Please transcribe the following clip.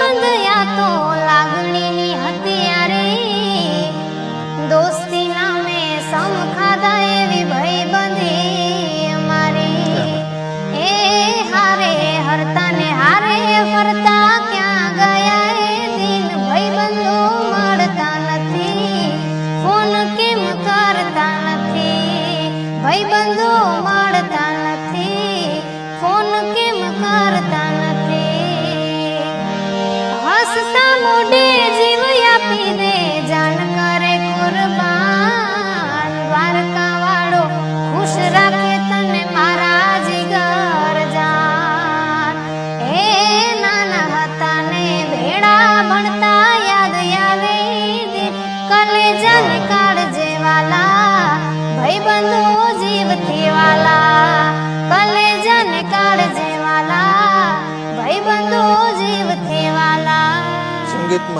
બંધયા તો લાગણીની હથિયારે દોસ્તી નામે સમ ખાધા એવી ભાઈબંધી અમારી એ હારે હરતા ને હારે ફરતા ક્યાં ગયા એ દિન ભાઈબંધો મળતા નથી ફોન કેમ કરતા નથી ભાઈબંધો મળતા નથી ફોન કેમ કરતા નથી હસતા મોઢે જીવ આપી દે જાન કરે કુરબાન દ્વારકા વાળો ખુશ રાખે તને મારા જીગર જાન એ નાના હતા ને ભેળા ભણતા યાદ આવે કલેજાને કાળજે વાલા ભાઈબંધો જીવથી વાલા કલેજાને કાળજે વાલા ભાઈબંધો જીવથી વાલા સંગીતમાં